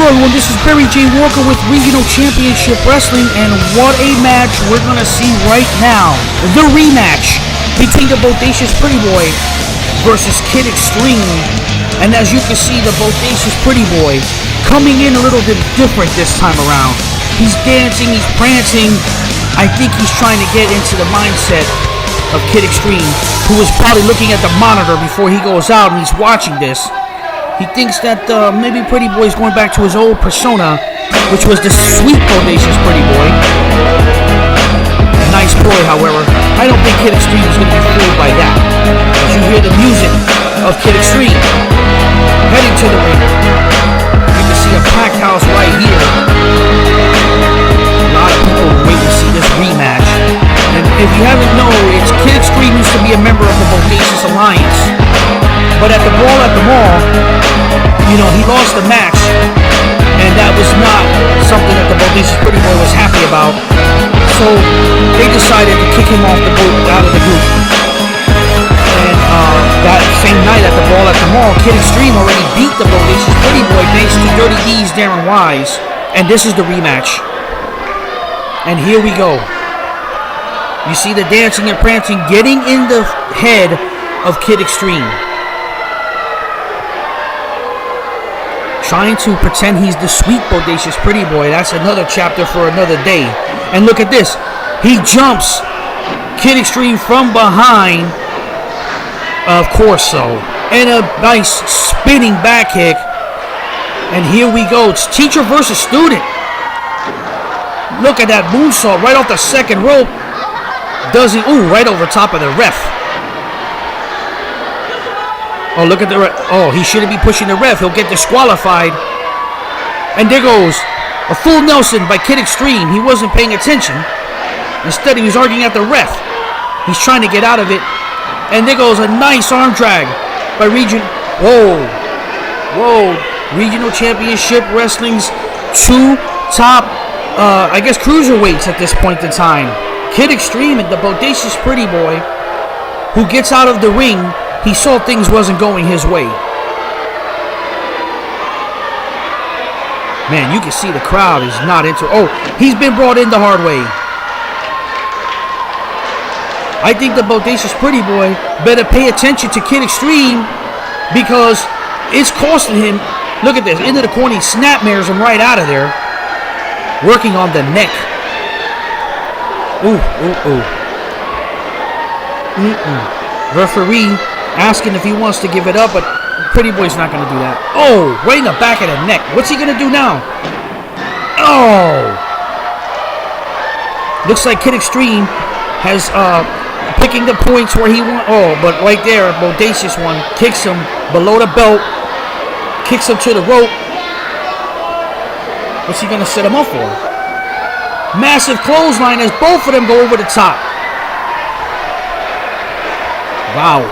everyone, this is Barry J. Walker with Regional Championship Wrestling, and what a match we're going to see right now. The rematch between the Bodacious Pretty Boy versus Kid Extreme. And as you can see, the Bodacious Pretty Boy coming in a little bit different this time around. He's dancing, he's prancing. I think he's trying to get into the mindset of Kid Extreme, who is probably looking at the monitor before he goes out and he's watching this. He thinks that maybe Pretty Boy is going back to his old persona, which was the sweet, bodacious Pretty Boy. Nice boy, however. I don't think Kid Extreme is going to be fooled by that. As you hear the music of Kid Extreme heading to the ring. You can see a packed house right here. A lot of people wait to see this rematch. And if you haven't known, it's Kid Extreme used to be a member of the Bodacious Alliance. But at the Brawl at the Mall, you know, he lost the match, and that was not something that the Bodacious Pretty Boy was happy about. So they decided to kick him off the boat, out of the group. And that same night at the Brawl at the Mall, Kid Extreme already beat the Bodacious Pretty Boy thanks to Dirty D's Darren Wise. And this is the rematch. And here we go. You see the dancing and prancing getting in the head of Kid Extreme. Trying to pretend he's the sweet, bodacious Pretty Boy. That's another chapter for another day. And look at this. He jumps Kid Extreme from behind. Of course so. And a nice spinning back kick. And here we go. It's teacher versus student. Look at that moonsault right off the second rope. Does he? Ooh, right over top of the ref. Oh, look at the ref. Oh, he shouldn't be pushing the ref. He'll get disqualified. And there goes a full Nelson by Kid Extreme. He wasn't paying attention. Instead, he was arguing at the ref. He's trying to get out of it. And there goes a nice arm drag by Whoa. Regional Championship Wrestling's two top, I guess, cruiserweights at this point in time. Kid Extreme and the Bodacious Pretty Boy, who gets out of the ring. He saw things wasn't going his way. Man, you can see the crowd is not into... Oh, he's been brought in the hard way. I think the Bodacious Pretty Boy better pay attention to Kid Extreme, because it's costing him. Look at this. Into the corner, he snapmares him right out of there. Working on the neck. Ooh. Referee asking if he wants to give it up, but Pretty Boy's not going to do that. Oh, right in the back of the neck. What's he going to do now? Oh! Looks like Kid Extreme has picking the points where he wants. Oh, but right there, Bodacious one kicks him below the belt, kicks him to the rope. What's he going to set him up for? Massive clothesline as both of them go over the top. Wow.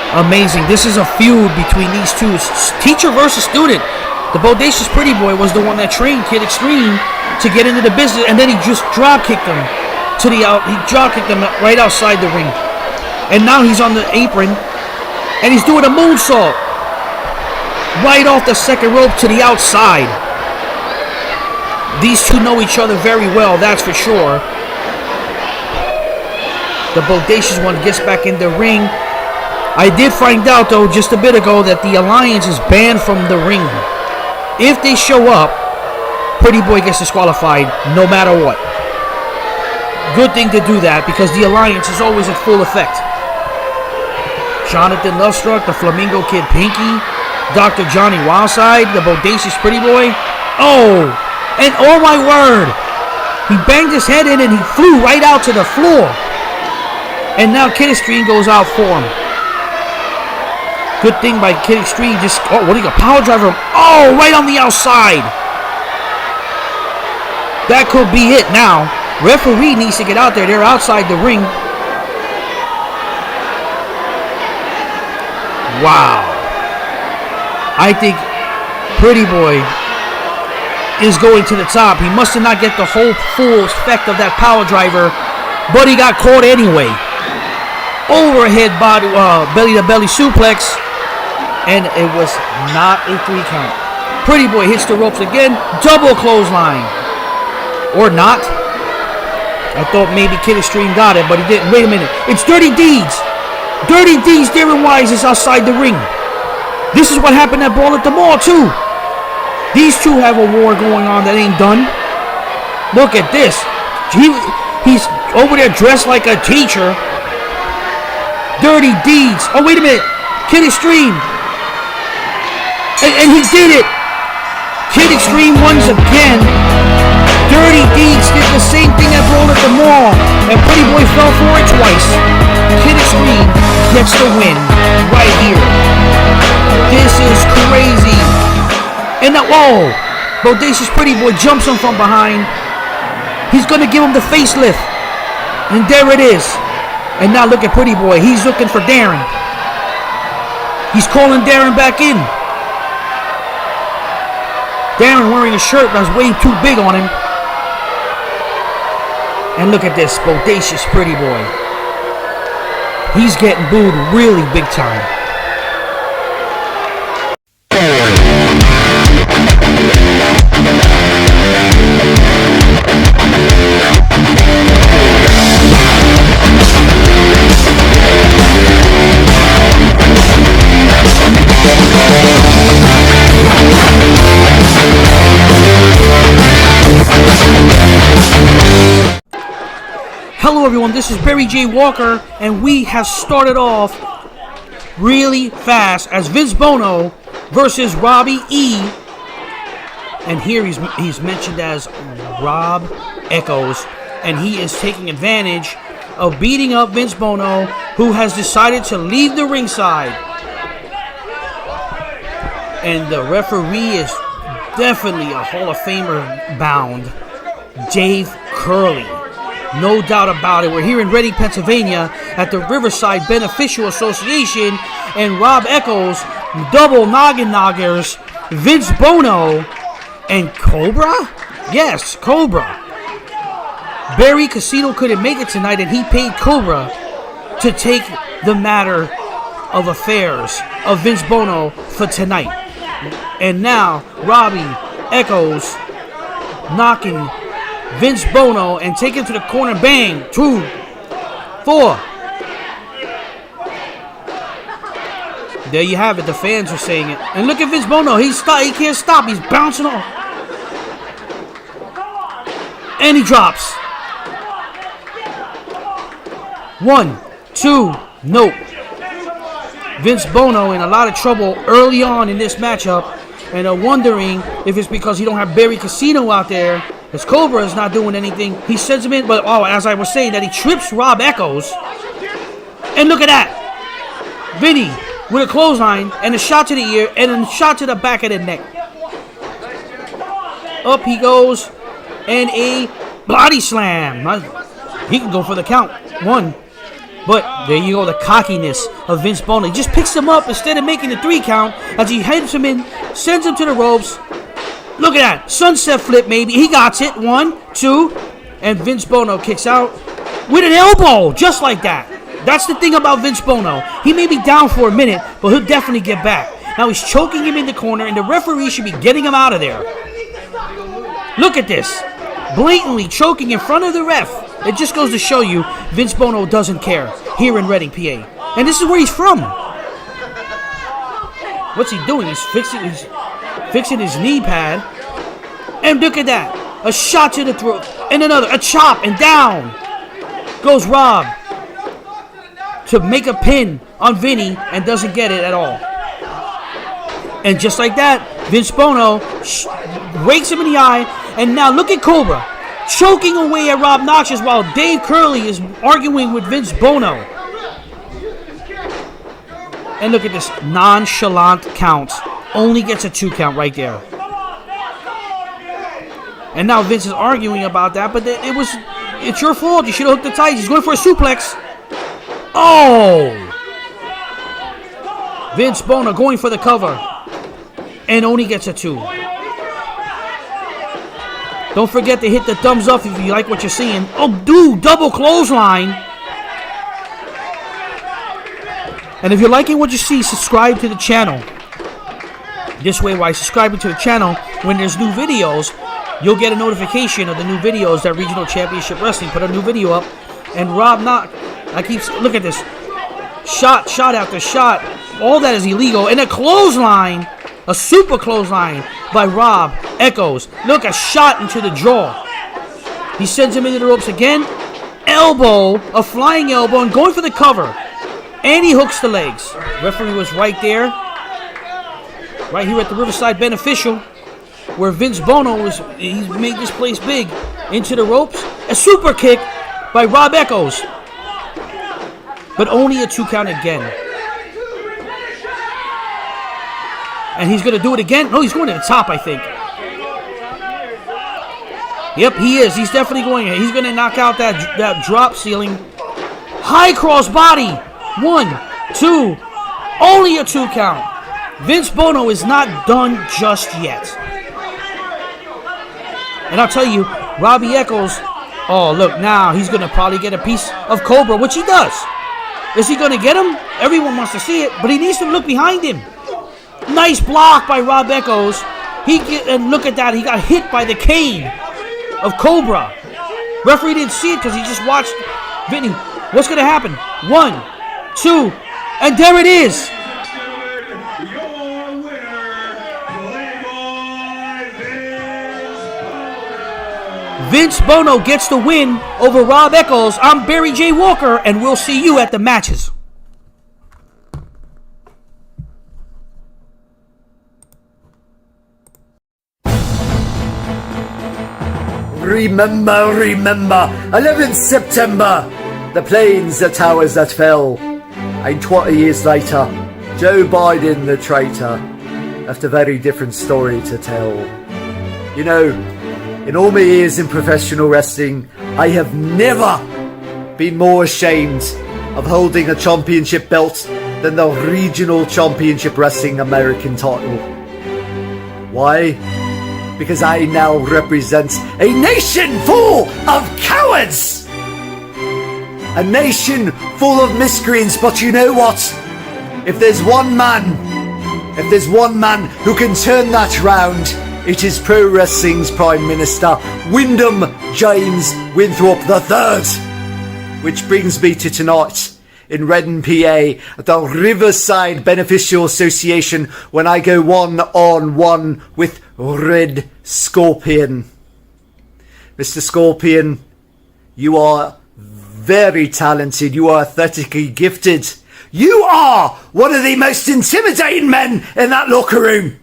Amazing. This is a feud between these two. It's teacher versus student. The Bodacious Pretty Boy was the one that trained Kid Extreme to get into the business, and then he just drop kicked him to the out. He drop kicked him right outside the ring, and now he's on the apron, and he's doing a moonsault right off the second rope to the outside. These two know each other very well, that's for sure. The Bodacious one gets back in the ring. I did find out, though, just a bit ago that the Alliance is banned from the ring. If they show up, Pretty Boy gets disqualified no matter what. Good thing to do that, because the Alliance is always at full effect. Jonathan Lovestruck, the Flamingo Kid Pinky, Dr. Johnny Wildside, the Bodacious Pretty Boy. Oh, and oh my word, he banged his head in and he flew right out to the floor. And now Kid Extreme goes out for him. Good thing by Kid Extreme. Just, oh, what do you got? Power driver. Oh, right on the outside. That could be it now. Referee needs to get out there. They're outside the ring. Wow. I think Pretty Boy is going to the top. He must have not get the whole full effect of that power driver, but he got caught anyway. Overhead body, belly-to-belly suplex, and it was not a 3 count. Pretty Boy hits the ropes again. Double clothesline. Or not. I thought maybe Kid Extreme got it, but he didn't. Wait a minute. It's Dirty Deeds. Dirty Deeds, Darren Wise is outside the ring. This is what happened at Brawl at the Mall, too. These two have a war going on that ain't done. Look at this. He's over there dressed like a teacher. Dirty Deeds. Oh, wait a minute. Kid Extreme. And he did it. Kid Extreme wins again. Dirty Deeds did the same thing at Brawl at the Mall. And Pretty Boy fell for it twice. Kid Extreme gets the win right here. This is crazy. And now, whoa. Bodacious Pretty Boy jumps him from behind. He's going to give him the facelift. And there it is. And now look at Pretty Boy. He's looking for Darren. He's calling Darren back in. Darren wearing a shirt that's way too big on him. And look at this. Bodacious Pretty Boy. He's getting booed really big time. Hello everyone, this is Barry J. Walker, and we have started off really fast as Vince Bono versus Robbie E. And here he's mentioned as Rob Echoes, and he is taking advantage of beating up Vince Bono, who has decided to leave the ringside. And the referee is definitely a Hall of Famer bound, Dave Curley. No doubt about it. We're here in Reading, Pennsylvania at the Riverside Beneficial Association, and Rob Echoes, double noggers, Vince Bono, and Cobra? Yes, Cobra. Barry Casino couldn't make it tonight, and he paid Cobra to take the matter of affairs of Vince Bono for tonight. And now, Robbie Echoes knocking Vince Bono and take him to the corner. Bang. 2, 4. There you have it. The fans are saying it. And look at Vince Bono. He can't stop. He's bouncing off. And he drops. 1, 2. Nope. Vince Bono in a lot of trouble early on in this matchup. And are wondering if it's because he don't have Barry Casino out there. As Cobra is not doing anything. He sends him in, but as I was saying, that he trips Rob Echoes. And look at that. Vinny with a clothesline and a shot to the ear and a shot to the back of the neck. Up he goes. And a body slam. He can go for the count. 1. But there you go, the cockiness of Vince Bono. He just picks him up instead of making the 3 count as he heads him in, sends him to the ropes. Look at that. Sunset flip, maybe. He got it. 1, 2. And Vince Bono kicks out with an elbow. Just like that. That's the thing about Vince Bono. He may be down for a minute, but he'll definitely get back. Now he's choking him in the corner, and the referee should be getting him out of there. Look at this. Blatantly choking in front of the ref. It just goes to show you Vince Bono doesn't care here in Reading, PA. And this is where he's from. What's he doing? He's fixing his knee pad. And look at that. A shot to the throat. And another. A chop. And down goes Rob to make a pin on Vinny and doesn't get it at all. And just like that, Vince Bono rakes him in the eye. And now look at Cobra choking away at Rob Noxious while Dave Curley is arguing with Vince Bono. And look at this nonchalant count. Only gets a 2 count right there. And now Vince is arguing about that, but it's your fault. You should have hooked the tights. He's going for a suplex. Oh! Vince Bono going for the cover. And only gets a 2. Don't forget to hit the thumbs up if you like what you're seeing. Oh, dude, double clothesline. And if you're liking what you see, subscribe to the channel. This way, while subscribing to the channel, when there's new videos, you'll get a notification of the new videos that Regional Championship Wrestling put a new video up. And Rob Knock, look at this. Shot after shot. All that is illegal. And a clothesline, a super clothesline by Rob Echoes. Look, a shot into the jaw. He sends him into the ropes again. Elbow, a flying elbow, and going for the cover. And he hooks the legs. Referee was right there. Right here at the Riverside Beneficial, where Vince Bono he's made this place big. Into the ropes. A super kick by Rob Echoes. But only a 2 count again. And he's going to do it again. No, he's going to the top, I think. Yep, he is. He's definitely going. He's going to knock out that drop ceiling. High cross body. 1, 2. Only a 2 count. Vince Bono is not done just yet. And I'll tell you, Robbie Echoes, oh, look, now he's going to probably get a piece of Cobra, which he does. Is he going to get him? Everyone wants to see it, but he needs to look behind him. Nice block by Rob Echoes. And look at that, he got hit by the cane of Cobra. Referee didn't see it because he just watched Vinny. What's going to happen? 1, 2, and there it is. Vince Bono gets the win over Rob Echoes. I'm Barry J. Walker, and we'll see you at the matches. Remember, 11th September, the planes, the towers that fell. And 20 years later, Joe Biden, the traitor, left a very different story to tell. You know, in all my years in professional wrestling, I have never been more ashamed of holding a championship belt than the Regional Championship Wrestling American title. Why? Because I now represent a nation full of cowards! A nation full of miscreants, but you know what? If there's one man who can turn that round, it is pro wrestling's Prime Minister, Wyndham James Winthrop III. Which brings me to tonight in Redden, PA, at the Riverside Beneficial Association, when I go one-on-one with Red Scorpion. Mr. Scorpion, you are very talented. You are athletically gifted. You are one of the most intimidating men in that locker room.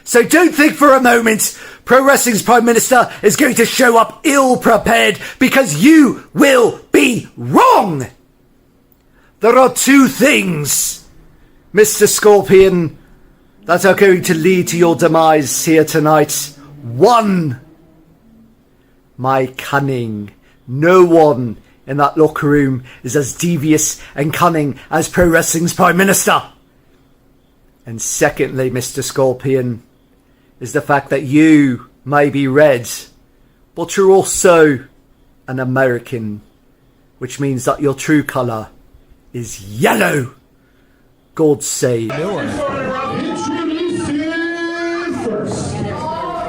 So don't think for a moment Pro Wrestling's Prime Minister is going to show up ill-prepared, because you will be wrong. There are 2 things, Mr. Scorpion, that are going to lead to your demise here tonight. 1, my cunning. No one in that locker room is as devious and cunning as Pro Wrestling's Prime Minister. And secondly, Mr. Scorpion, is the fact that you may be red, but you're also an American, which means that your true colour is yellow. God save. Introducing first,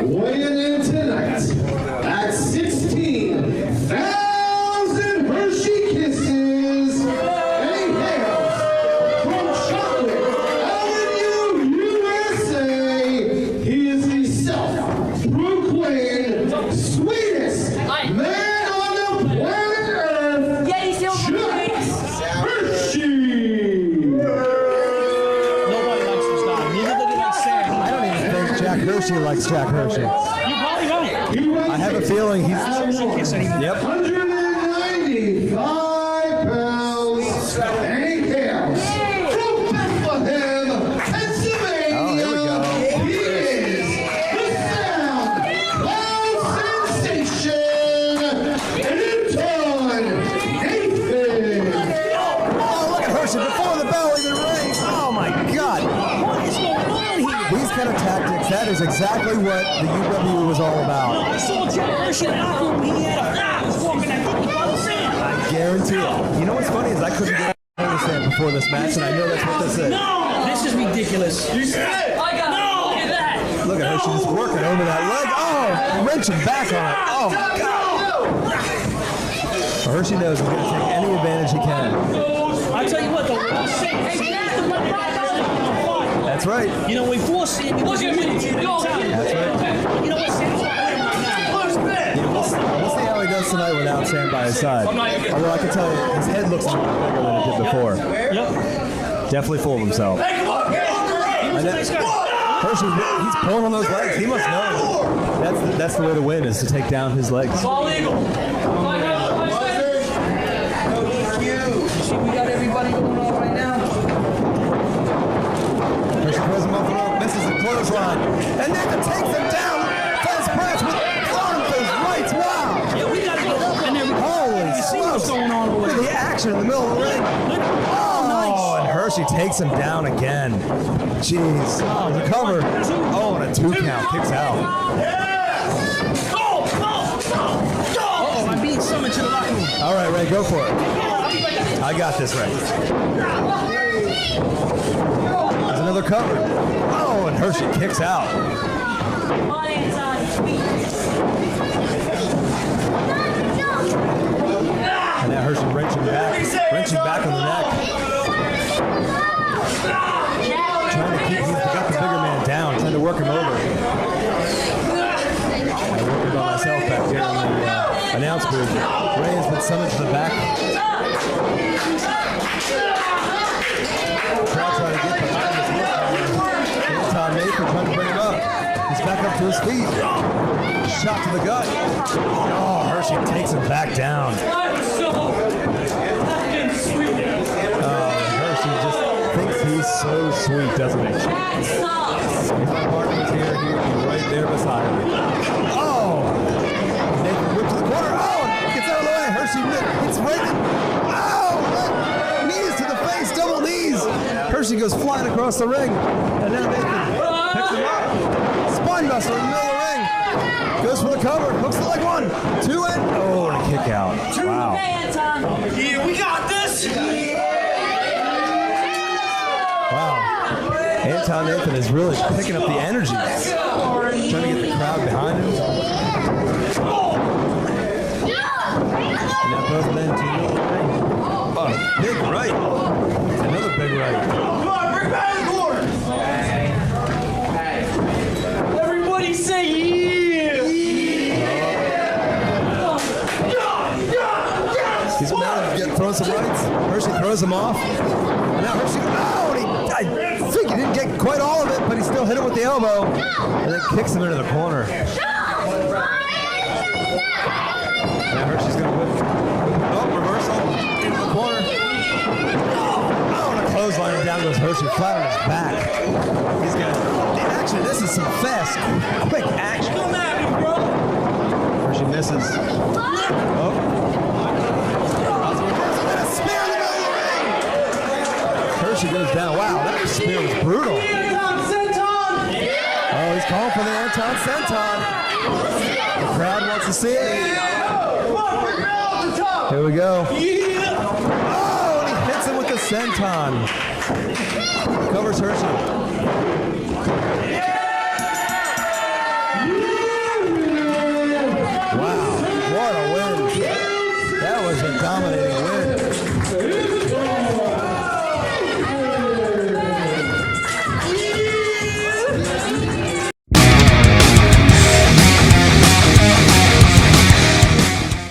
weighing in tonight at 16,000 Hershey Kisses and hails from Chocolate Avenue, USA. He is the self-proclaimed sweetest man on the planet Earth. Yeah, he's still Hershey. Jack Hershey likes Jack Hershey. You're probably right. I have a feeling he's... Yep. 195 pounds and he hails from Bethlehem, Pennsylvania. Oh, here we go. He is the sound cloud sensation, Newton Nathan. Oh, look at Hershey before the bell even rings. Oh, my God. What is going on here? These kind of tactics, that is exactly what the UW was all about. I saw Jack Hershey in the locker room. He had a was walking that sand. I guarantee it. You know what's funny is I couldn't get the sand before this match, and I know that's what this is. No, this is ridiculous. You said it. I got it. Look at that. Look at her, she's just working over that leg. Oh, wrenching back on it. Oh my God. Hershey knows he's going to take any advantage he can. I tell you what, though, That's right. you know, we forced him because he went into the time. That's right. You know what, Sam's not playing right now. We'll see how he does tonight without Sam by his side. Although I can tell you, his head looks a little bigger than it did before. Yep. Definitely full of himself. Hershey, he's pulling on those legs. He must know. That's the way to win, is to take down his legs. Ball eagle. See, we got everybody going on right now. Hershey throws him off the rope, misses the clothesline, and then takes him down. Fast press with those rights. Wow. Yeah, we got to go up and everything. Holy You see what's smokes. going on over Look at there. the action in the middle of the ring. Oh, and Hershey takes him down again. Jeez. Oh, the cover. Oh, and a 2 count. Kicks out. Oh, I'm being summoned to the locker room. All right, Ray, go for it. I got this, Ray. There's another cover. Oh, and Hershey kicks out. And now Hershey wrenching back on the neck. Trying to keep, he's got the bigger man down, trying to work him over. I worked by myself back here in the announce booth. Ray has been summoned to the back. Crowd trying to get behind his Tom Nathan trying to bring him up. He's back up to his feet. Shot to the gut. Oh, Hershey takes him back down. Hershey just thinks he's so sweet, doesn't he? If my partner was here, he would be right there beside me. Oh! Nathan whipped to the corner. Oh! Gets out of the way. Hershey hits right. Oh! Knees to the face. Double knees. Hershey goes flying across the ring. And now Nathan picks him up. Spine buster in the middle of the ring. Goes for the cover. Hooks the leg 1, 2, and oh, and a kick out. Wow. Yeah, we got this. Wow. Anton Nathan is really picking up the energy. Trying to get the crowd behind him. And now both men to the middle of the ring. Oh, big right. Another big right. Come on, bring back the corner. Everybody say yeah. He's about to get thrown some rights. Hershey throws him off. And now Hershey, I think he didn't get quite all of it, but he still hit him with the elbow. And then kicks him into the corner. Now Hershey's going to whip. Oh, reversal. Into the corner. Oh, and a clothesline, and down goes Hershey, flat on his back. He's got the action. This is some fast, quick action. Come at me, bro. Hershey misses. Oh. Hershey goes down. Wow, that spear was brutal. Oh, he's calling for the Anton Senton. The crowd wants to see it. Here we go. Oh, and he hits him with the Senton. Covers Hershey. Wow, what a win. That was a dominating win.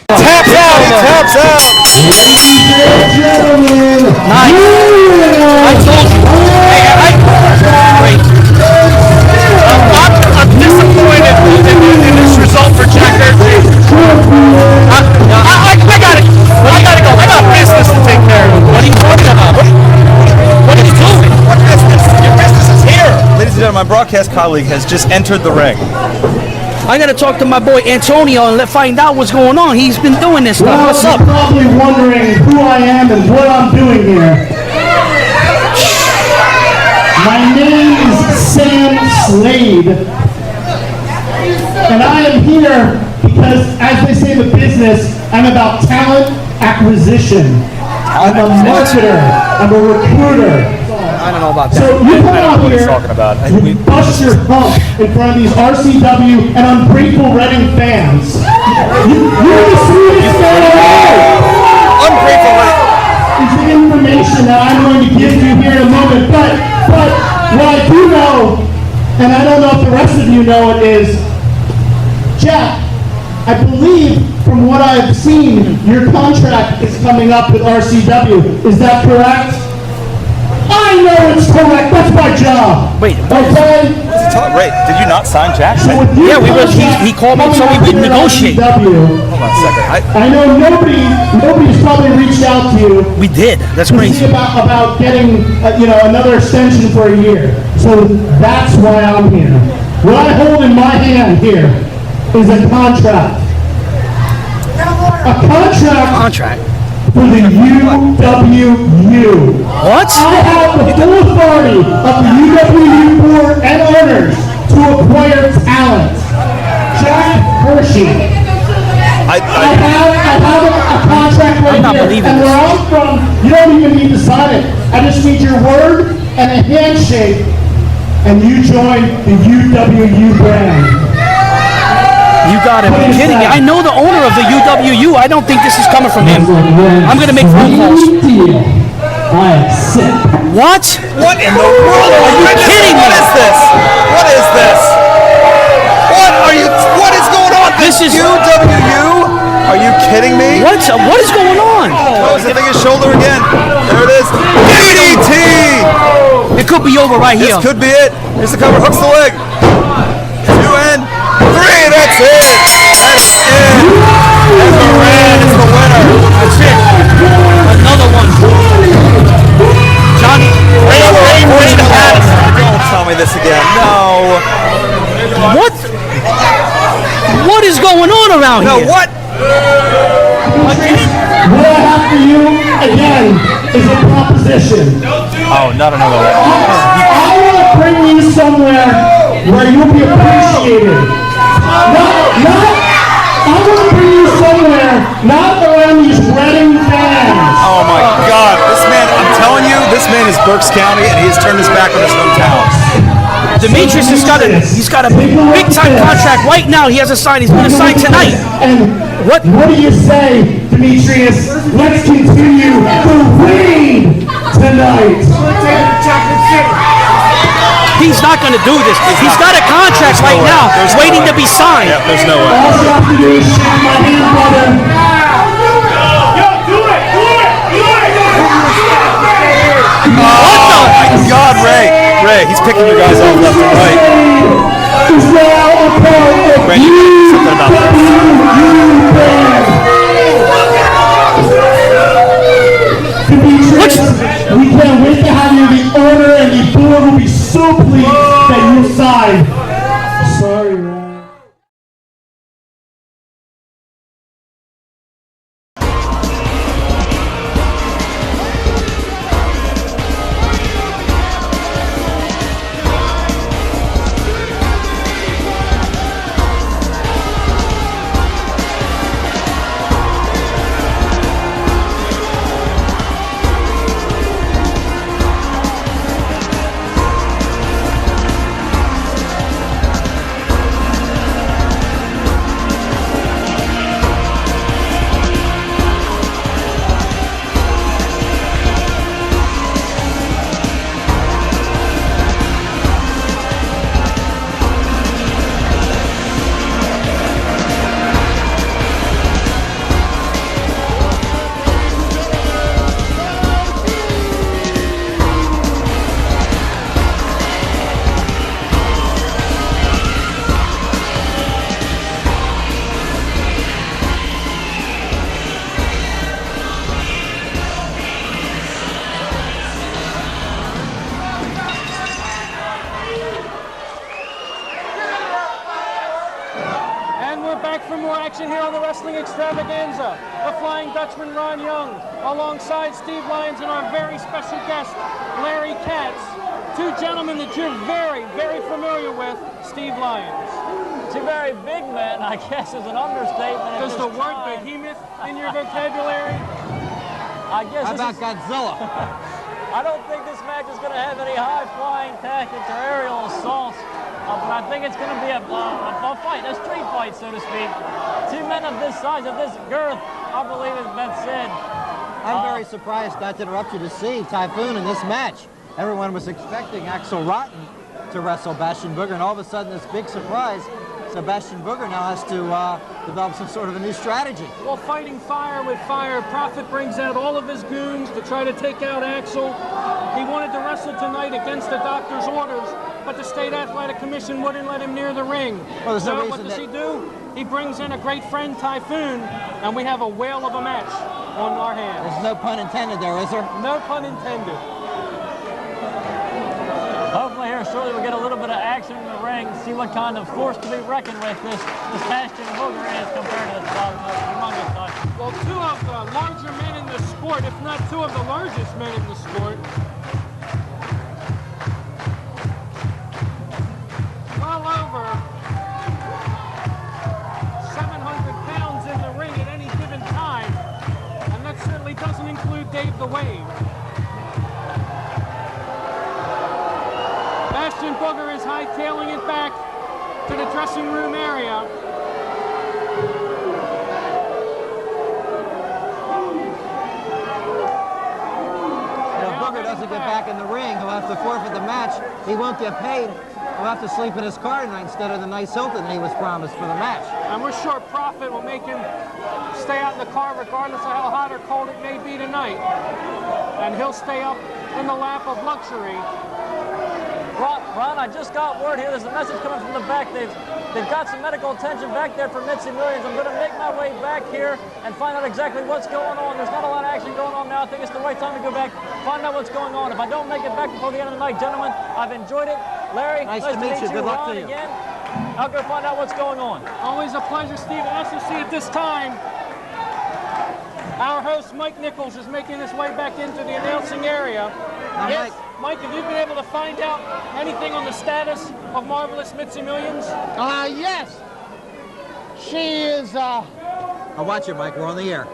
Taps out! Ladies and gentlemen, Nice. I told you. I'm disappointed in this result for Jack Hershey. I gotta go. I got business to take care of. What are you talking about? What are you doing? What business? Your business is here. Ladies and gentlemen, my broadcast colleague has just entered the ring. I gotta talk to my boy Antonio and find out what's going on. He's been doing this stuff. well, What's you're up? probably wondering who I am and what I'm doing here. My name is Sam Slade, and I am here because, as they say in the business, I'm about talent acquisition. I'm a marketer. I'm a recruiter. I don't know about that. So you come out what he's here, talking about. you bust your hump in front of these RCW and ungrateful Reading fans. You're the sweetest man alive. Ungrateful. It's the information that I'm going to give you here in a moment. But what I do know, and I don't know if the rest of you know it, is, Jack, I believe from what I've seen, your contract is coming up with RCW. Is that correct? I know it's correct. That's my job. Wait, okay? Ray, did you not sign Jack? So with your Yeah, we were. contract He called me so we coming would up with negotiate. RCW, Hold on a second. I know nobody's probably reached out to you We did. That's to crazy. see about getting another extension for a year. So that's why I'm here. What I hold in my hand here is a contract. A contract for the UWU. What? I have the full authority of the UWU board and owners to acquire talent. Jack Hershey. I have a contract right not here, believing and this. where I'm from, you don't even need to sign it. I just need your word and a handshake, and you join the UWU brand. You gotta be kidding me. I know the owner of the UWU. I don't think this is coming from him. I'm gonna make phone calls. I accept. What? What in the world? Are you kidding me? What is this? What is this? What is going on? This is- UWU? Are you kidding me? What is going on? Oh, he's hitting his shoulder again. There it is. DDT! It could be over right here. This could be it. Here's the cover. Hooks the leg. 2 and 3. That's it. That is it. And Moran is the winner. That's it. Another one. Johnny. Don't tell me this again. No. What? What is going on around No, here? what? What I have for you, again, is a proposition. Oh, not another one. I want to bring you somewhere where you'll be appreciated. I want to bring you somewhere, not around these Reading fans. Oh my God. This man, I'm telling you, this man is Berks County and he has turned his back on his hometown. Demetrius has got a big time contract right now. He hasn't signed. He's going to sign tonight. And What? what do you say, Demetrius? Let's continue the reign tonight. He's not going to do this. He's got a contract right now, waiting to be signed. Yeah, there's no way. All you have to do is shake my hand, brother. Oh my God, Ray, he's picking your guys off left and right. Is now a part of Ray, you gotta do something about Demetrius, we can't wait to have you. The owner and the board will be so pleased that you signed. Sorry, Ryan. For more action here on the Wrestling Extravaganza, the Flying Dutchman Ron Young, alongside Steve Lyons and our very special guest, Larry Katz. Two gentlemen that you're very, very familiar with, Steve Lyons. Two very big men, I guess, is an understatement. Does the word behemoth in your vocabulary? I guess. How about Godzilla? I don't think this match is going to have any high-flying tactics or aerial assaults, but I think it's going to be a fight, a street fight, so to speak. Two men of this size, of this girth, I believe, as Beth said. I'm very surprised, not to interrupt you, to see Typhoon in this match. Everyone was expecting Axel Rotten to wrestle Bastion Booger, and all of a sudden this big surprise, Sebastian Booger now has to develop some sort of a new strategy. Well, fighting fire with fire, Prophet brings out all of his goons to try to take out Axel. He wanted to wrestle tonight against the doctor's orders, but the State Athletic Commission wouldn't let him near the ring. Well, there's no so reason what does he do? He brings in a great friend, Typhoon, and we have a whale of a match on our hands. There's no pun intended there, is there? No pun intended. Hopefully here shortly we'll get a little bit of action in the ring, see what kind of force to be reckoned with this Bastion Booger is compared to this humongous size. Well, two of the larger men in the sport, if not two of the largest men in the sport. Well over 700 pounds in the ring at any given time, and that certainly doesn't include Dave the Wave. Bastion Booger is hightailing it back to the dressing room area. If Booger doesn't get back in the ring, he'll have to forfeit the match. He won't get paid. He'll have to sleep in his car tonight instead of the nice Hilton he was promised for the match. And we're sure Prophet will make him stay out in the car regardless of how hot or cold it may be tonight. And he'll stay up in the lap of luxury. Ron, I just got word here. There's a message coming from the back. They've got some medical attention back there for Mitzi Millions. I'm going to make my way back here and find out exactly what's going on. There's not a lot of action going on now. I think it's the right time to go back, find out what's going on. If I don't make it back before the end of the night, gentlemen, I've enjoyed it. Larry, nice to meet you. Good luck Ron, to you. Again. I'll go find out what's going on. Always a pleasure, Steve. And also see at this time, our host, Mike Nichols, is making his way back into the announcing area. Now, Yes, Mike, have you been able to find out anything on the status of Marvelous Mitzi Millions? Yes. She is, I'll watch you, Mike. We're on the air.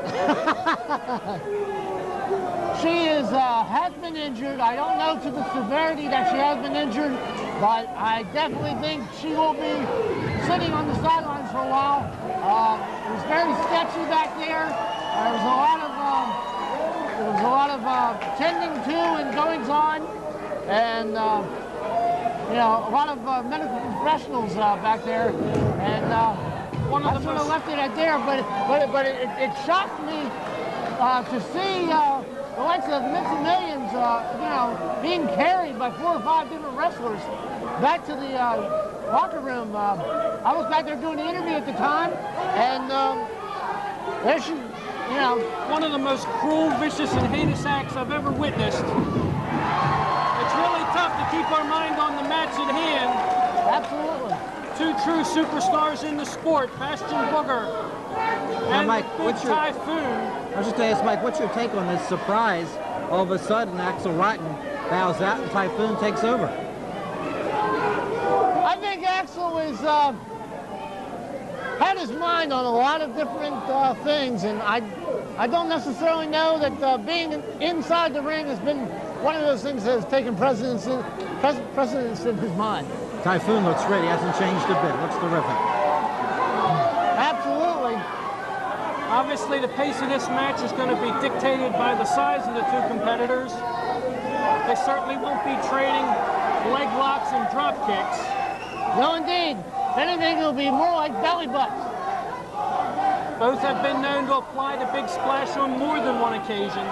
she is, has been injured. I don't know to the severity that she has been injured, but I definitely think she will be sitting on the sidelines for a while. It was very sketchy back there. There was a lot of tending to and goings on, and you know, a lot of medical professionals back there, and that's what I left it at there. But it shocked me to see the likes of Mitzi Millions, you know, being carried by 4 or 5 different wrestlers back to the locker room. I was back there doing the interview at the time, and there she. You know, one of the most cruel, vicious, and heinous acts I've ever witnessed. It's really tough to keep our mind on the match at hand. Absolutely. Two true superstars in the sport, Bastion Booger and Mike, Big Typhoon. I was just going to ask Mike, what's your take on this surprise? All of a sudden, Axel Rotten bows out and Typhoon takes over. I think Axel is had his mind on a lot of different things, and I don't necessarily know that being inside the ring has been one of those things that has taken precedence in his mind. Typhoon looks great. He hasn't changed a bit. Looks terrific. Absolutely. Obviously, the pace of this match is going to be dictated by the size of the two competitors. They certainly won't be trading leg locks and drop kicks. No, indeed. If anything, it'll be more like belly butts. Both have been known to apply the big splash on more than one occasion.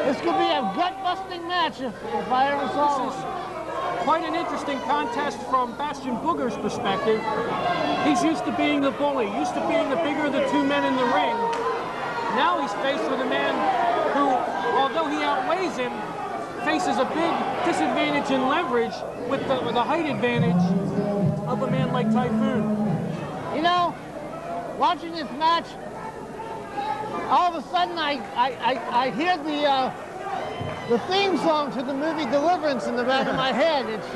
This could be a gut-busting match if I ever saw This it. is quite an interesting contest from Bastion Booger's perspective. He's used to being the bully, used to being the bigger of the two men in the ring. Now he's faced with a man who, although he outweighs him, faces a big disadvantage in leverage with the height advantage of a man like Typhoon. You know, watching this match, all of a sudden I hear the theme song to the movie Deliverance in the back of my head. It's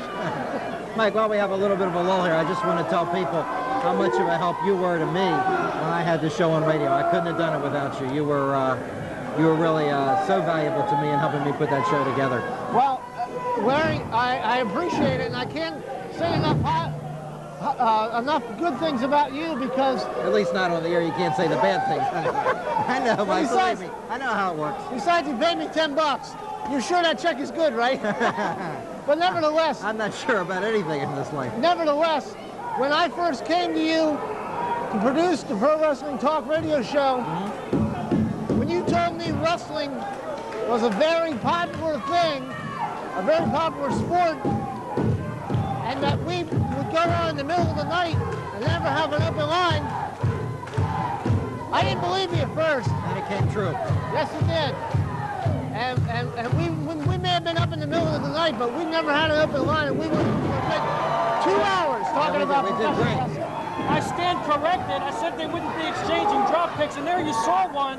Mike, while we have a little bit of a lull here, I just want to tell people how much of a help you were to me when I had the show on radio. I couldn't have done it without you. You were you were really so valuable to me in helping me put that show together. Well, Larry, I appreciate it, and I can't say enough good things about you because... At least not on the air. You can't say the bad things. I know, Mike. Believe me. I know how it works. Besides, you paid me $10. You're sure that check is good, right? But nevertheless... I'm not sure about anything in this life. Nevertheless, when I first came to you to produce the Pro Wrestling Talk radio show, when you told me wrestling was a very popular thing, a very popular sport, and that we would go around in the middle of the night and never have an open line, I didn't believe you at first. And it came true. Yes, it did. And we may have been up in the middle of the night, but we never had an open line, and we would spend 2 hours talking about professional wrestling. I stand corrected. I said they wouldn't be exchanging drop kicks, and there you saw one.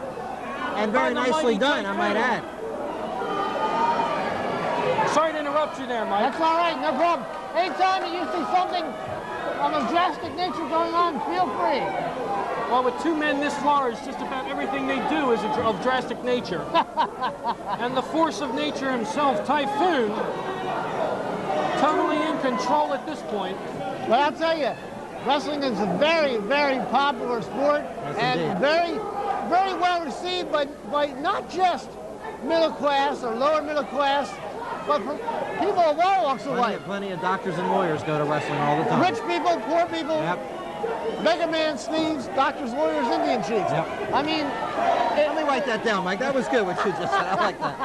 And very nicely done, I might add. Sorry to interrupt you there, Mike. That's all right, no problem. Anytime you see something of a drastic nature going on, feel free. Well, with two men this large, just about everything they do is of drastic nature. And the force of nature himself, Typhoon, totally in control at this point. But I'll tell you, wrestling is a very, very popular sport, and very, very well received by not just middle class or lower middle class, but for people of all walks of life. Plenty of doctors and lawyers go to wrestling all the time. Rich people, poor people, mega man sleeves, doctors, lawyers, Indian chiefs. Yep. I mean... Let me write that down, Mike. That was good what you just said. I like that.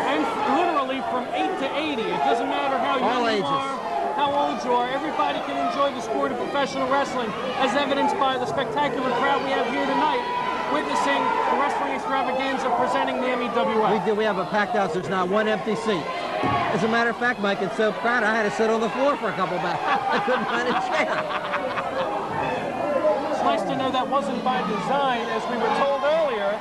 And literally from 8 to 80. It doesn't matter how young you are, how old you are. Everybody can enjoy the sport of professional wrestling, as evidenced by the spectacular crowd we have here tonight, witnessing the wrestling extravaganza presenting the MEWF. We have a packed house. There's not one empty seat. As a matter of fact, Mike, it's so crowded I had to sit on the floor for a couple minutes. I couldn't find a chair. It's nice to know that wasn't by design, as we were told earlier.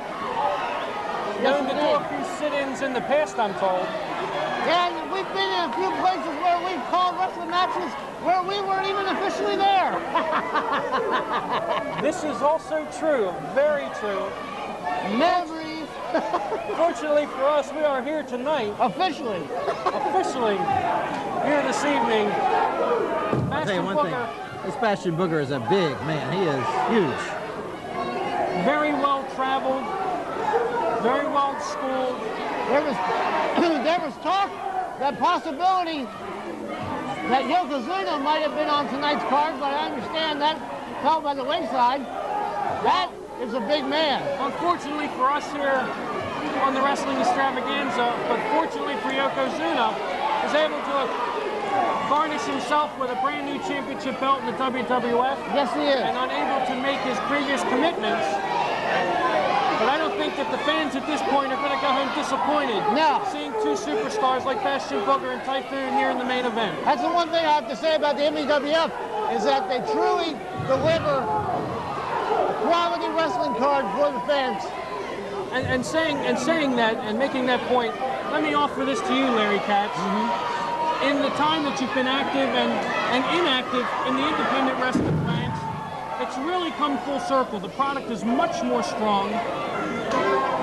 Known to do a few sit-ins in the past, I'm told. Yeah, and we've been in a few places where we've called wrestling matches where we weren't even officially there. This is also true, very true. Memories. Fortunately for us, we are here tonight. Officially here this evening. I'll tell you one thing. This Bastion Booger is a big man. He is huge. Very well traveled. Very well schooled. There was talk, that possibility that Yokozuna might have been on tonight's card, but I understand that fell by the wayside. That is a big man. Unfortunately for us here on the Wrestling Extravaganza, but fortunately for Yokozuna, is able to garnish himself with a brand new championship belt in the WWF. Yes, he is. And unable to make his previous commitments. But I don't think that the fans at this point are going to go home disappointed. No. Seeing two superstars like Bastion Booger and Typhoon here in the main event. That's the one thing I have to say about the MEWF, is that they truly deliver a quality wrestling card for the fans. And saying that and making that point, let me offer this to you, Larry Katz. In the time that you've been active and inactive in the independent wrestling ranks, it's really come full circle. The product is much more strong.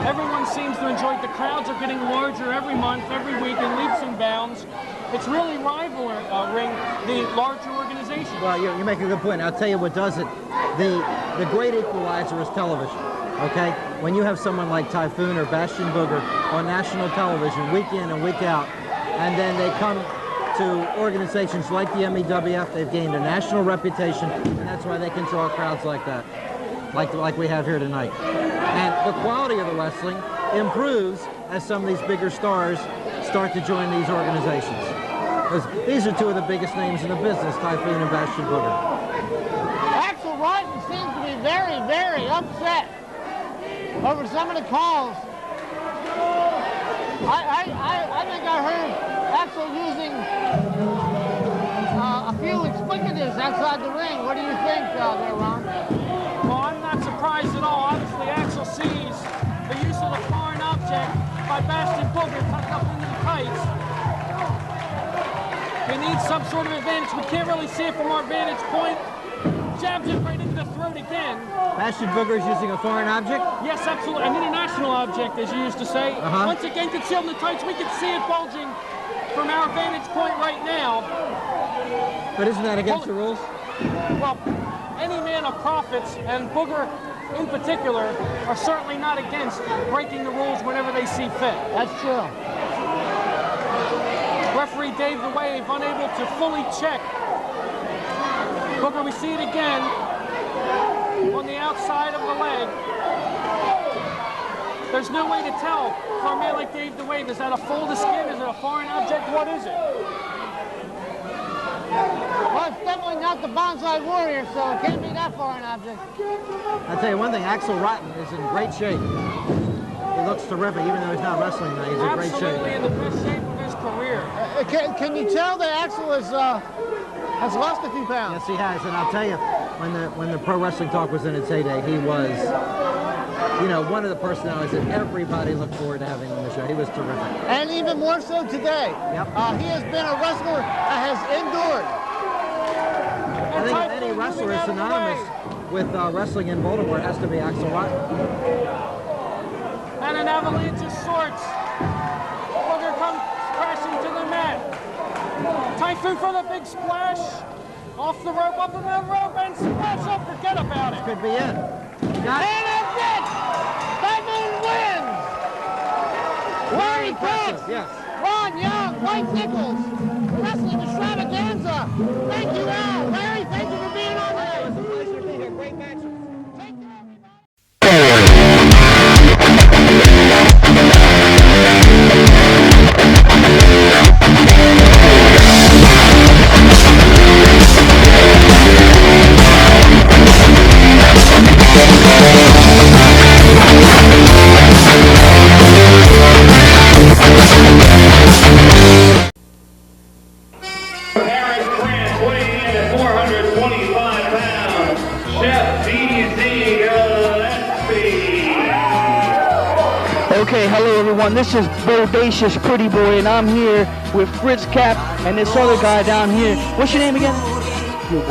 Everyone seems to enjoy it. The crowds are getting larger every month, every week in leaps and bounds. It's really rivaling the larger organization. Well, you make a good point. I'll tell you what does it. The great equalizer is television. Okay? When you have someone like Typhoon or Bastion Booger on national television week in and week out, and then they come to organizations like the MEWF, they've gained a national reputation, and that's why they can draw crowds like that, like we have here tonight. And the quality of the wrestling improves as some of these bigger stars start to join these organizations. Because these are two of the biggest names in the business, Typhoon and Bastion Booger. Axel Rotten seems to be very, very upset over some of the calls. I think I heard Axel using a few explicatives outside the ring. What do you think there, Ron? Well, I'm not surprised at all. Obviously, Axel sees the use of the foreign object by Bastion Booger tucked up into the tights. He needs some sort of advantage. We can't really see it from our vantage point. Jabs it right into the throat. throat again. Bastion Booger is using a foreign object? Yes, absolutely. An international object, as you used to say. Once again, concealed in the tights. We can see it bulging from our vantage point right now. But isn't that against the rules? Well, any man of profits, and Booger in particular, are certainly not against breaking the rules whenever they see fit. That's true. Referee Dave the Wave unable to fully check. Booger, we see it again on the outside of the leg. There's no way to tell for a man like Dave the Wave. Is that a fold of skin? Is it a foreign object? What is it? Well, it's definitely not the Bonsai Warrior, so it can't be that foreign object. I'll tell you one thing, Axel Rotten is in great shape. He looks terrific, even though he's not wrestling now. He's in great shape. Absolutely in the best shape of his career. Can you tell that Axel has lost a few pounds? Yes, he has, and I'll tell you, when the Pro Wrestling Talk was in its heyday, he was, you know, one of the personalities that everybody looked forward to having on the show. He was terrific. And even more so today. Yep. He has been a wrestler that has endured. I think if any wrestler is synonymous with wrestling in Baltimore, it has to be Axel Rotten. And an avalanche of sorts. Booger comes crashing to the mat. Typhoon for the big splash. Off the rope, up in the rope, and splash up. Forget about it. Could be in. And that's it! Typhoon wins! Larry Cox, Yes. Ron Young, Mike Nichols, Wrestling Extravaganza. Thank you, Al. Larry, thank you for being on there. It was a pleasure to be here. Great match. Take care, everybody. Okay, hello everyone. This is Bodacious Pretty Boy, and I'm here with Fritz Cap and this other guy down here. What's your name again? Hugh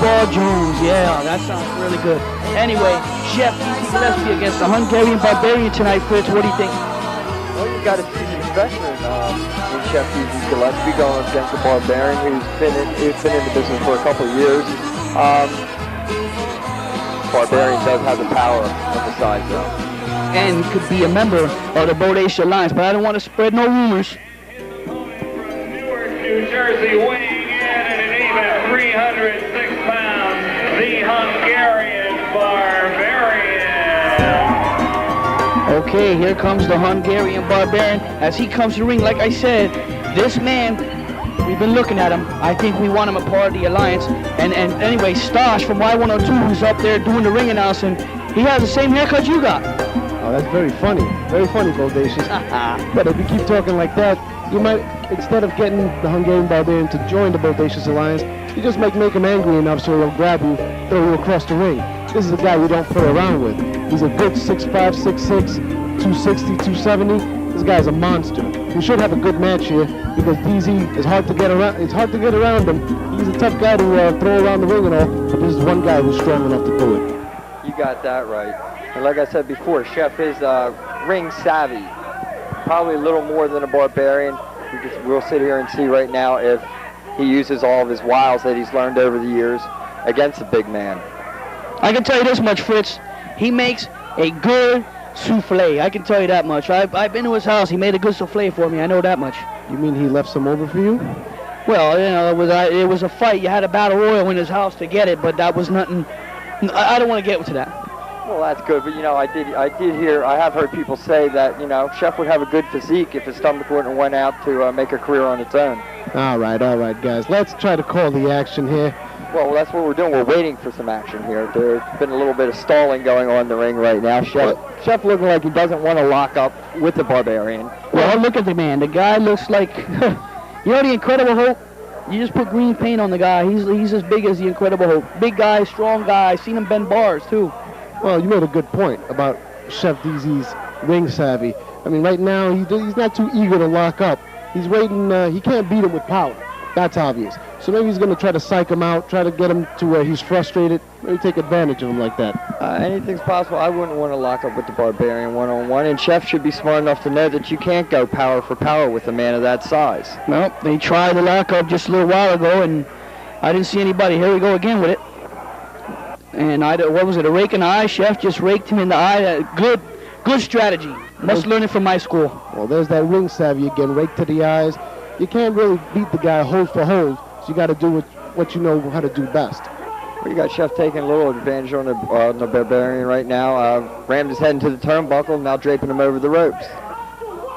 Ball Jones. Yeah, that sounds really good. Anyway, Chef Gillespie against the Hungarian Barbarian tonight, Fritz. What do you think? Well, you got a seasoned veteran in Chef Gillespie going against the Barbarian, who's been in the business for a couple of years. Barbarian does have the power on the side, though. And he could be a member of the Bodacious Alliance, but I don't want to spread no rumors. Newark, New Jersey, weighing in at an even 306 pounds, the Hungarian Barbarian. Okay, here comes the Hungarian Barbarian. As he comes to the ring, like I said, this man, we've been looking at him. I think we want him a part of the Alliance. And anyway, Stosh from Y102, who's up there doing the ring announcing, he has the same haircut you got. Oh, that's very funny, Bodacious. But if you keep talking like that, you might, instead of getting the Hungarian Barbarian to join the Bodacious Alliance, you just might make him angry enough so he'll grab you, throw you across the ring. This is a guy you don't play around with. He's a good 6'5", 6'6", 260, 270. This guy's a monster. We should have a good match here because DZ is hard to get around. It's hard to get around him. He's a tough guy to throw around the ring and all, but this is one guy who's strong enough to do it. You got that right. And like I said before, Chef is ring savvy. Probably a little more than a Barbarian. We'll sit here and see right now if he uses all of his wiles that he's learned over the years against the big man. I can tell you this much, Fritz. He makes a good souffle. I can tell you that much. I've been to his house. He made a good souffle for me. I know that much. You mean he left some over for you? Well, you know, it was a fight. You had a battle royal in his house to get it, but that was nothing. I don't want to get into that. Well, that's good, but you know, I have heard people say that, you know, Chef would have a good physique if his stomach went out to make a career on its own. All right, guys. Let's try to call the action here. Well, that's what we're doing. We're waiting for some action here. There's been a little bit of stalling going on in the ring right now. Chef looking like he doesn't want to lock up with the Barbarian. Well, look at the man. The guy looks like, you know, the Incredible Hulk? You just put green paint on the guy. He's as big as the Incredible Hulk. Big guy, strong guy. I've seen him bend bars, too. Well, you made a good point about Chef DZ's ring savvy. I mean, right now, he's not too eager to lock up. He's waiting. He can't beat him with power. That's obvious. So maybe he's going to try to psych him out, try to get him to where he's frustrated, maybe take advantage of him like that. Anything's possible. I wouldn't want to lock up with the Barbarian one-on-one, and Chef should be smart enough to know that you can't go power for power with a man of that size. Well, they tried the lockup just a little while ago, and I didn't see anybody. Here we go again with it. And what was it, a rake in the eye? Chef just raked him in the eye. Good strategy. Must learn it from my school. Well, there's that ring savvy again, rake to the eyes. You can't really beat the guy hold for hold, so you got to do what you know how to do best. Well, you got Chef taking a little advantage on the Barbarian right now. Rammed his head into the turnbuckle, now draping him over the ropes.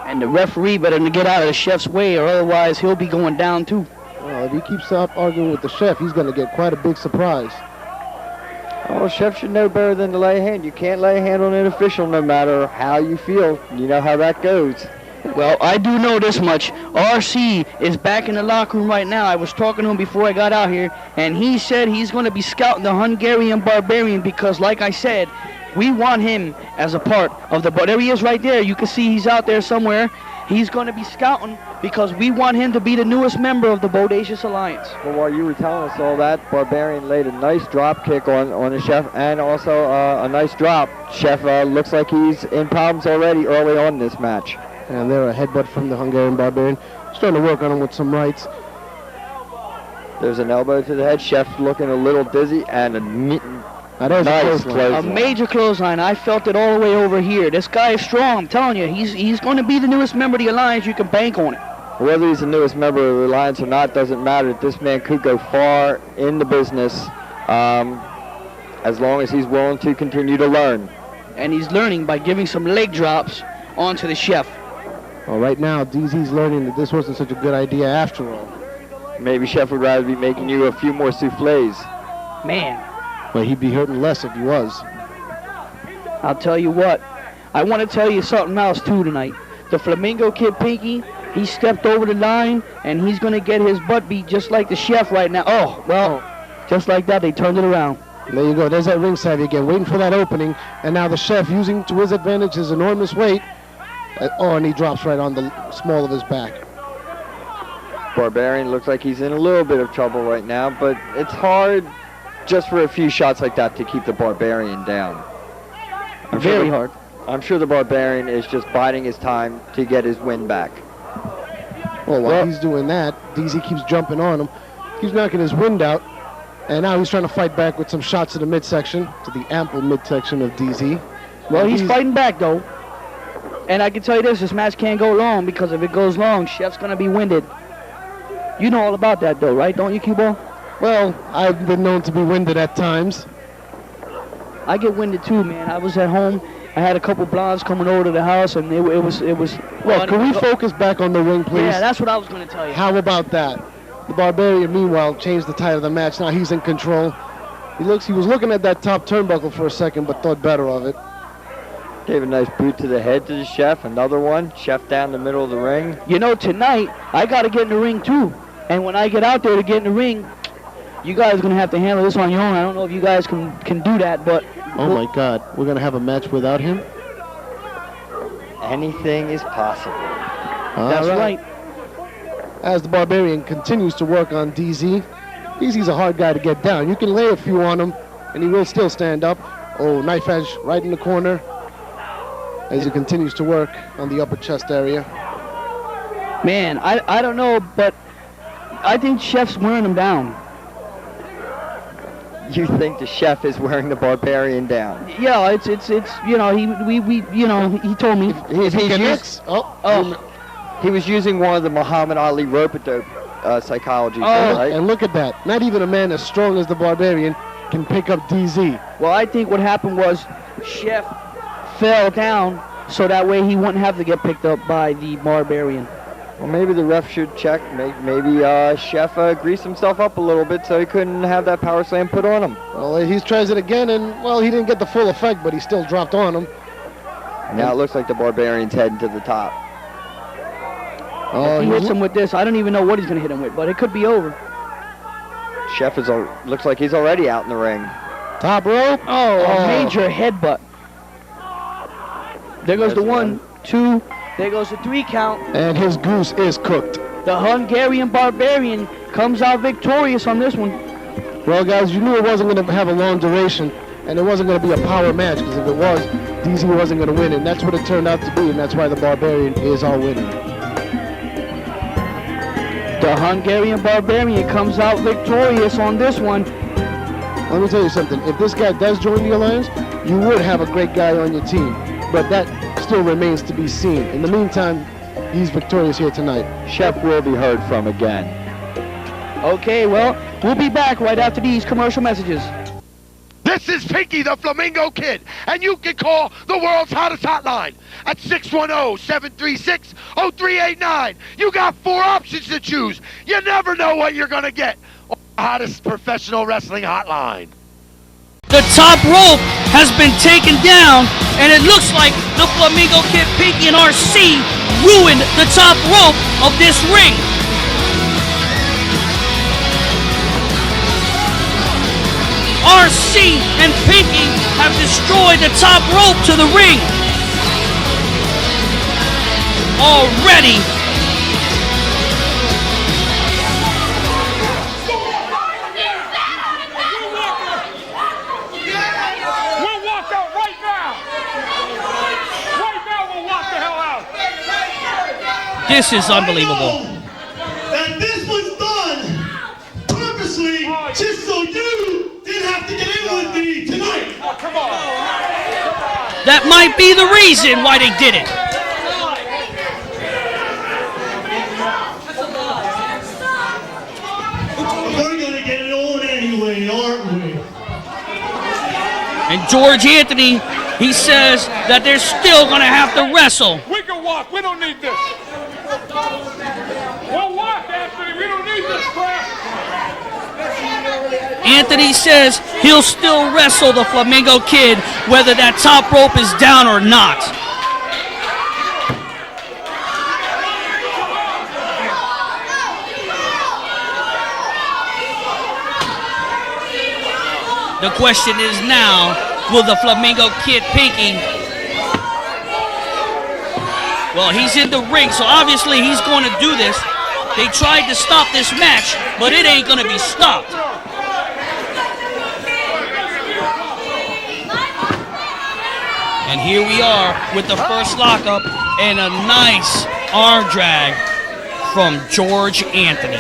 And the referee better to get out of the Chef's way, or otherwise he'll be going down too. Well, if he keeps up arguing with the Chef, he's going to get quite a big surprise. Oh, Chef should know better than to lay a hand. You can't lay a hand on an official no matter how you feel. You know how that goes. Well, I do know this much. RC is back in the locker room right now. I was talking to him before I got out here, and he said he's going to be scouting the Hungarian Barbarian because, like I said, we want him as a part of the... There he is right there. You can see he's out there somewhere. He's going to be scouting because we want him to be the newest member of the Bodacious Alliance. Well, while you were telling us all that, Barbarian laid a nice drop kick on the Chef, and also a nice drop. Chef looks like he's in problems already early on in this match. And there a headbutt from the Hungarian Barbarian. Starting to work on him with some rights. There's an elbow to the head. Chef looking a little dizzy, and a nice clothesline. A major clothesline. I felt it all the way over here. This guy is strong. I'm telling you, he's going to be the newest member of the Alliance. You can bank on it. Whether he's the newest member of the Alliance or not doesn't matter. This man could go far in the business as long as he's willing to continue to learn. And he's learning by giving some leg drops onto the Chef. Well, right now, DZ's learning that this wasn't such a good idea after all. Maybe Chef would rather be making you a few more souffles. Man. Well, he'd be hurting less if he was. I'll tell you what. I want to tell you something else, too, tonight. The Flamingo Kid Pinky, he stepped over the line, and he's going to get his butt beat just like the Chef right now. Oh, well, just like that, they turned it around. There you go. There's that ring savvy again, waiting for that opening. And now the Chef, using to his advantage his enormous weight. And he drops right on the small of his back. Barbarian looks like he's in a little bit of trouble right now, but it's hard just for a few shots like that to keep the Barbarian down. Very hard. I'm sure the Barbarian is just biding his time to get his win back. Well, while he's doing that, DZ keeps jumping on him. Keeps knocking his wind out. And now he's trying to fight back with some shots to the midsection, to the ample midsection of DZ. Well, he's fighting back, though. And I can tell you this match can't go long, because if it goes long, Chef's going to be winded. You know all about that, though, right? Don't you, Q-Ball? Well, I've been known to be winded at times. I get winded, too, man. I was at home. I had a couple blondes coming over to the house, and it was. Well, can we focus back on the ring, please? Yeah, that's what I was going to tell you. How about that? The Barbarian, meanwhile, changed the tide of the match. Now he's in control. He was looking at that top turnbuckle for a second, but thought better of it. Gave a nice boot to the head to the Chef. Another one. Chef down the middle of the ring. You know, tonight, I got to get in the ring, too. And when I get out there to get in the ring, you guys are going to have to handle this on your own. I don't know if you guys can do that, but... Oh, my God. We're going to have a match without him? Anything is possible. That's right. As the Barbarian continues to work on DZ. DZ's a hard guy to get down. You can lay a few on him, and he will still stand up. Oh, knife edge right in the corner. As he continues to work on the upper chest area. Man, I don't know, but I think Chef's wearing him down. You think the Chef is wearing the Barbarian down? Yeah, it's you know, he told me. He was using one of the Muhammad Ali rope-a-dope psychology. Right? And look at that. Not even a man as strong as the Barbarian can pick up DZ. Well, I think what happened was Chef fell down so that way he wouldn't have to get picked up by the Barbarian. Well, maybe the ref should check. Maybe Chef greased himself up a little bit so he couldn't have that power slam put on him. Well, he tries it again, and, well, he didn't get the full effect, but he still dropped on him. Now it looks like the Barbarian's heading to the top. If he hits him with this, I don't even know what he's going to hit him with, but it could be over. Chef looks like he's already out in the ring. Top rope. Oh, a major headbutt. There goes the 1, 2, there goes the 3 count. And his goose is cooked. The Hungarian Barbarian comes out victorious on this one. Well, guys, you knew it wasn't going to have a long duration, and it wasn't going to be a power match, because if it was, DZ wasn't going to win, and that's what it turned out to be, and that's why the Barbarian is our winner. The Hungarian Barbarian comes out victorious on this one. Let me tell you something. If this guy does join the Alliance, you would have a great guy on your team, but that still remains to be seen. In the meantime, he's victorious here tonight. Chef will be heard from again. Okay, well, we'll be back right after these commercial messages. This is Pinky the Flamingo Kid, and you can call the world's hottest hotline at 610-736-0389. You got 4 options to choose. You never know what you're going to get. The hottest professional wrestling hotline. The top rope has been taken down, and it looks like the Flamingo Kid, Pinky, and RC ruined the top rope of this ring. RC and Pinky have destroyed the top rope to the ring. Already. We'll walk out right now. Right now we'll walk the hell out. This is unbelievable. And this was done purposely just so you didn't have to get in with me tonight. Oh, come on. That might be the reason why they did it. We're gonna get it on anyway, aren't we? And George Anthony, he says that they're still going to have to wrestle. We can walk. We don't need this. We'll walk, Anthony. We don't need this crap. Anthony says he'll still wrestle the Flamingo Kid, whether that top rope is down or not. The question is now, will the Flamingo Kid, Pinky, well, he's in the ring, so obviously he's going to do this. They tried to stop this match, but it ain't going to be stopped. And here we are with the first lockup and a nice arm drag from George Anthony.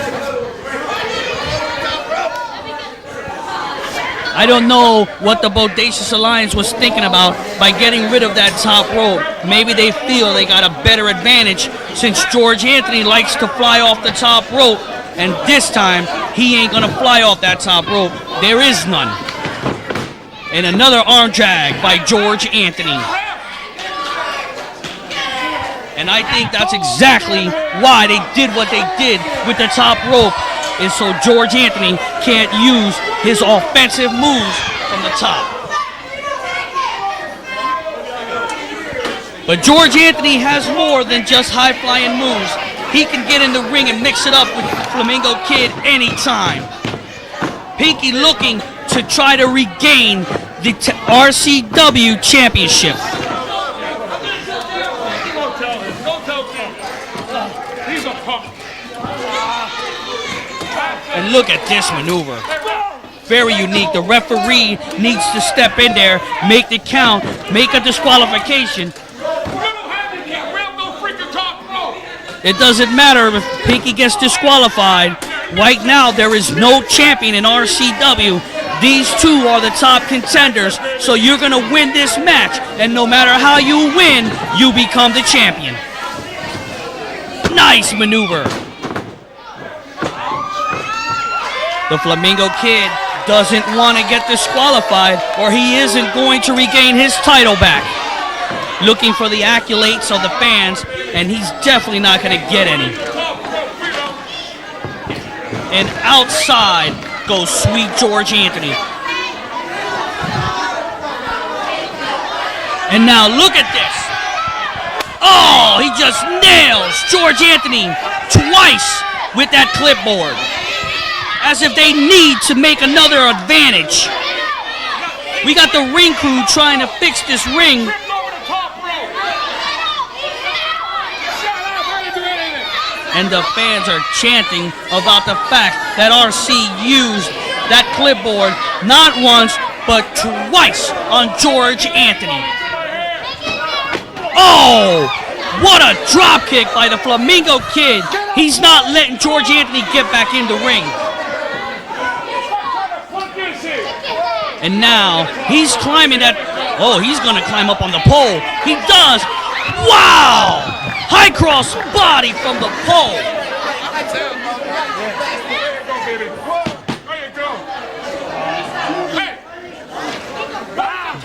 I don't know what the Bodacious Alliance was thinking about by getting rid of that top rope. Maybe they feel they got a better advantage since George Anthony likes to fly off the top rope, and this time he ain't gonna fly off that top rope. There is none. And another arm drag by George Anthony. And I think that's exactly why they did what they did with the top rope, is so George Anthony can't use his offensive moves from the top. But George Anthony has more than just high-flying moves. He can get in the ring and mix it up with Flamingo Kid anytime. Pinky looking to try to regain the RCW Championship. He's a punk. And look at this maneuver. Very unique. The referee needs to step in there, make the count, make a disqualification. It doesn't matter if Pinky gets disqualified. Right now, there is no champion in RCW. These two are the top contenders, so you're going to win this match. And no matter how you win, you become the champion. Nice maneuver. The Flamingo Kid doesn't want to get disqualified, or he isn't going to regain his title back. Looking for the accolades of the fans, and he's definitely not going to get any. And outside goes sweet George Anthony. And now look at this. Oh, he just nails George Anthony twice with that clipboard. As if they need to make another advantage. We got the ring crew trying to fix this ring. and the fans are chanting about the fact that RC used that clipboard not once but twice on George Anthony. Oh, what a drop kick by the Flamingo Kid. He's not letting George Anthony get back in the ring. And now he's climbing that. Oh, he's going to climb up on the pole. He does. Wow! High cross body from the pole.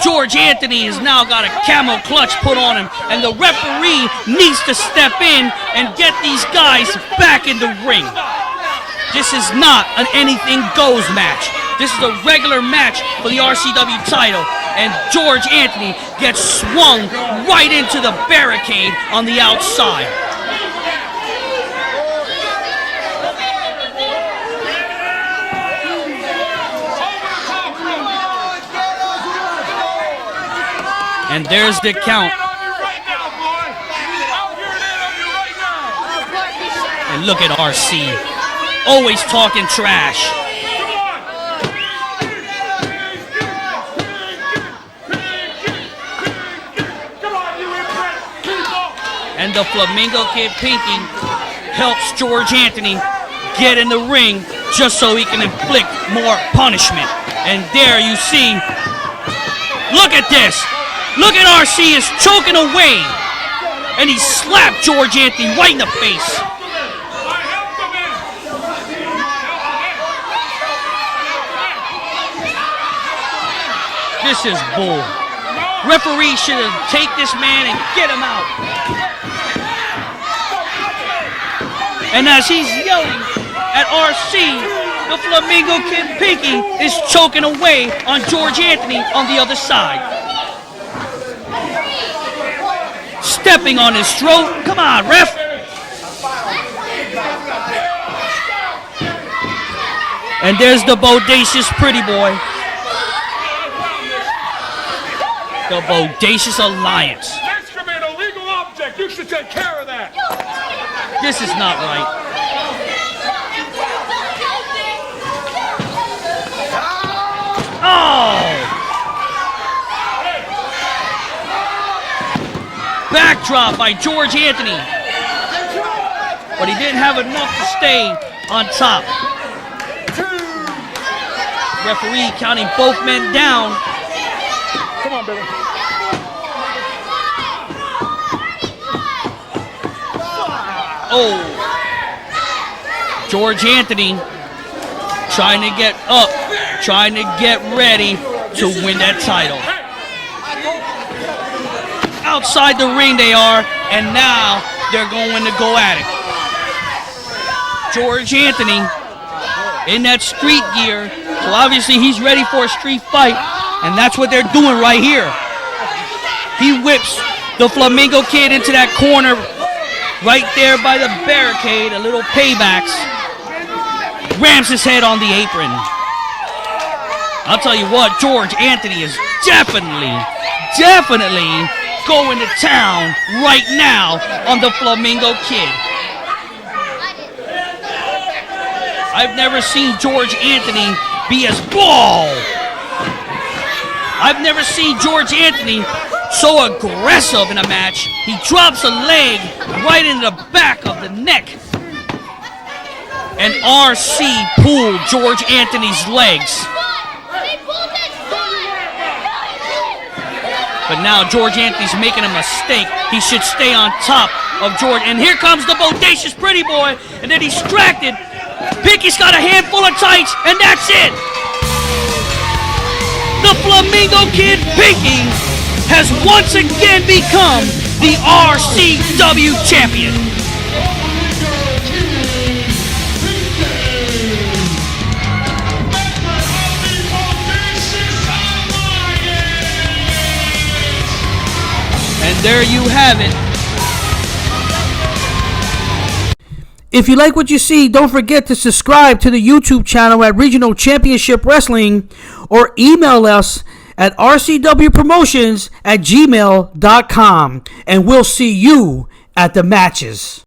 George Anthony has now got a camel clutch put on him, and the referee needs to step in and get these guys back in the ring. This is not an anything goes match. This is a regular match for the RCW title, and George Anthony gets swung right into the barricade on the outside. And there's the count. And look at RC, always talking trash. And the Flamingo Kid Pinky helps George Anthony get in the ring just so he can inflict more punishment. And there you see, look at this. Look at RC is choking away. And he slapped George Anthony right in the face. This is bull. Referee should have taken this man and get him out. And as he's yelling at RC, the Flamingo Kid Pinky is choking away on George Anthony on the other side. Stepping on his throat. Come on, ref. And there's the bodacious pretty boy. The Bodacious Alliance. Excrement, a legal object. You should take care of that. This is not right. Oh! Backdrop by George Anthony. But he didn't have enough to stay on top. Referee counting both men down. Come on, Billy. Oh. George Anthony trying to get up, trying to get ready to win that title. Outside the ring they are, and now they're going to go at it. George Anthony in that street gear, so obviously he's ready for a street fight, and that's what they're doing right here. He whips the Flamingo Kid into that corner right there by the barricade, a little paybacks. Rams his head on the apron. I'll tell you what, George Anthony is definitely going to town right now on the Flamingo Kid. I've never seen George Anthony be as ball. I've never seen George Anthony so aggressive in a match. He drops a leg right in the back of the neck. And RC pulled George Anthony's legs. But now George Anthony's making a mistake. He should stay on top of George. And here comes the bodacious pretty boy. And then he's distracted. Pinky's got a handful of tights, and that's it. The Flamingo Kid Pinky has once again become the RCW champion. And there you have it. If you like what you see, don't forget to subscribe to the YouTube channel at Regional Championship Wrestling or email us at rcwpromotions@gmail.com, and we'll see you at the matches.